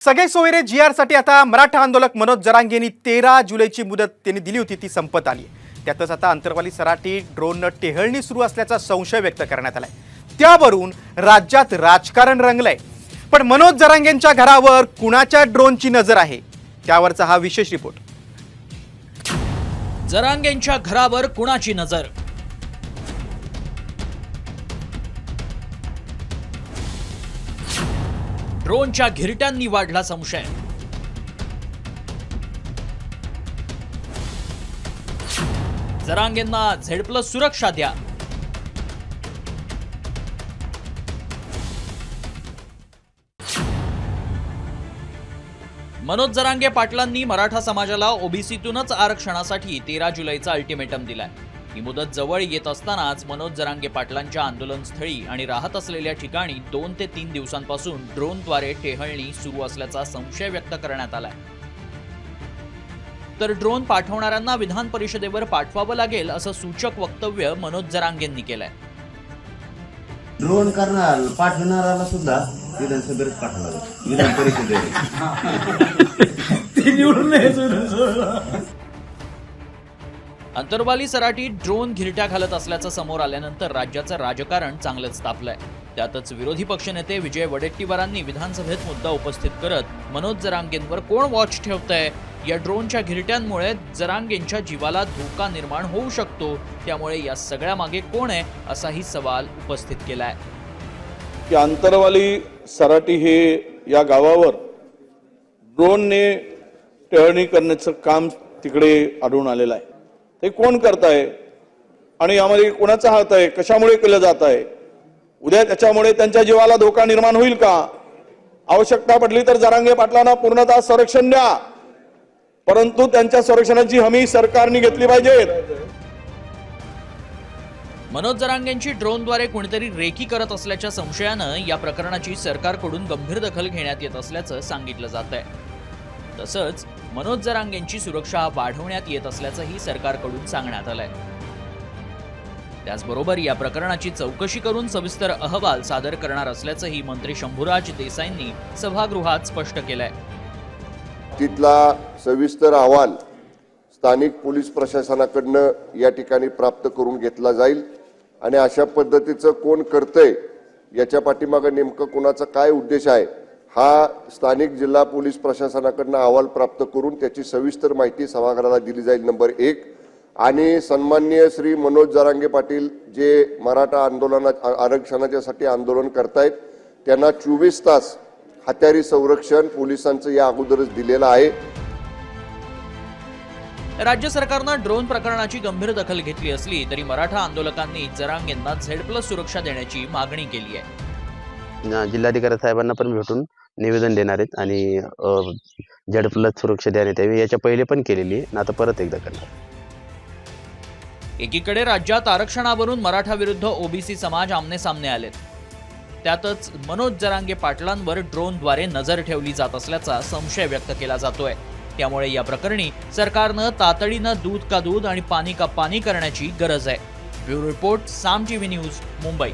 सगळे सोयरे GR साठी आता मराठा आंदोलक मनोज जरांगेंनी 13 जुलैची मुदत त्यांनी दिली होती ती संपत आली आहे। त्यातच आता अंतरवाली सराटी ड्रोन टेहळणी सुरू असल्याचा संशय व्यक्त करण्यात आलाय। त्यावरून राज्यात राजकारण रंगलंय। पण मनोज जरांगेंच्या घरावर कुणाच्या ड्रोनची नजर आहे त्यावरचा हा विशेष रिपोर्ट। जरांगेंच्या घरावर कुणाची नजर? ड्रोनच्या घिरट्यांनी वाढला संशय। जरांगेंना Z+ सुरक्षा द्या। मनोज जरांगे पाटलांनी मराठा समाजाला ओबीसीतूनच आरक्षणासाठी 13 जुलैचा अल्टिमेटम दिलाय। ही मुदत जवळ येत असतानाच मनोज जरांगे पाटलांच्या आंदोलनस्थळी आणि राहत असलेल्या ठिकाणी 2 ते 3 दिवसांपासून ड्रोनद्वारे टेहळणी सुरू असल्याचा संशय व्यक्त करण्यात आलाय। तर ड्रोन पाठवणाऱ्यांना विधान परिषदेवर पाठवावं लागेल असं सूचक वक्तव्य मनोज जरांगेंनी केलंय। ड्रोन करणार पाठवणाऱ्याला सुद्धा विधानसभेत पाठवलं, विधान परिषदेत अंतरवाली सराटी ड्रोन घिरट्या घालत असल्याचं समोर आल्यानंतर राज्याचं राजकारण चांगलंच तापलंय। त्यातच विरोधी पक्षनेते विजय वडेट्टीवारांनी विधानसभेत मुद्दा उपस्थित करत मनोज जरांगेंवर कोण वॉच ठेवतंय, या ड्रोनच्या घिरट्यांमुळे जरांगेंच्या जीवाला धोका निर्माण होऊ शकतो, त्यामुळे या सगळ्या मागे कोण आहे असाही सवाल उपस्थित केलाय। की अंतरवाली सराटी हे या गावावर ड्रोनने टेहळणी करण्याचं काम तिकडे आढळून आलेलं आहे। ते कोण करताय आणि यामध्ये कोणाचा हात आहे, कशामुळे केलं जात आहे, उद्या त्याच्यामुळे त्यांच्या जीवाला धोका निर्माण होईल का? आवश्यकता पडली तर जरांगे पाटलांना पूर्णतः संरक्षण द्या, परंतु त्यांच्या संरक्षणाची हमी सरकारने घेतली पाहिजे। मनोज जरांगेंची ड्रोनद्वारे कोणीतरी रेकी करत असल्याच्या संशयानं या प्रकरणाची सरकारकडून गंभीर दखल घेण्यात येत असल्याचं सांगितलं जात आहे। तसंच मनोज जरांगेंची सुरक्षा वाढवण्यात येत असल्याचंही सरकारकडून सांगण्यात आलंय। त्याचबरोबर या प्रकरणाची चौकशी करून सविस्तर अहवाल सादर करणार असल्याचंही मंत्री शंभूराज देसाईंनी सभागृहात स्पष्ट केलंय। तिथला सविस्तर अहवाल स्थानिक पोलीस प्रशासनाकडनं या ठिकाणी प्राप्त करून घेतला जाईल आणि अशा पद्धतीचं कोण करतंय याच्या पाठीमागे नेमकं कोणाचा काय उद्देश आहे हा स्थानिक जिल्हा पोलीस प्रशासनाकडनं अहवाल प्राप्त करून त्याची सविस्तर माहिती सभागृहाला दिली जाईल। नंबर 1 आणि सन्माननीय श्री मनोज जरांगे पाटील जे मराठा आरक्षणासाठी आंदोलन करतायत त्यांना 24 तास हत्यारी संरक्षण पोलिसांचं या अगोदरच दिलेलं आहे। राज्य सरकारनं ड्रोन प्रकरणाची गंभीर दखल घेतली असली तरी मराठा आंदोलकांनी जरांगेंना Z+ सुरक्षा देण्याची मागणी केली आहे। जिल्हाधिकारी साहेबांना पण भेटून निवेदन देणार आहेत आणि Z+ सुरक्षा देण्यात यावी याच्या पहिले पण केलेली आहे, आता परत एकदा करणार। एकीकडे राज्यात आरक्षणावरून मराठा विरुद्ध ओबीसी समाज आमने सामने आलेत, त्यातच मनोज जरांगे पाटलांवर ड्रोनद्वारे नजर ठेवली जात असल्याचा संशय व्यक्त केला जातोय। त्यामुळे या प्रकरणी सरकारनं तातडीनं दूध का दूध आणि पाणी का पाणी करण्याची गरज आहे। ब्युरो रिपोर्ट, साम टीव्ही न्यूज, मुंबई।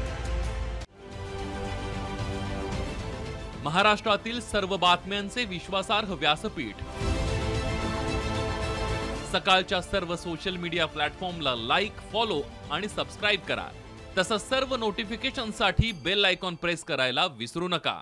महाराष्ट्रातील सर्व बातम्यांचे विश्वासार्ह व्यासपीठ, सकाळच्या सर्व सोशल मीडिया प्लॅटफॉर्मला लाईक, फॉलो आणि सबस्क्राईब करा। तसंच सर्व नोटिफिकेशनसाठी बेल आयकॉन प्रेस करायला विसरू नका।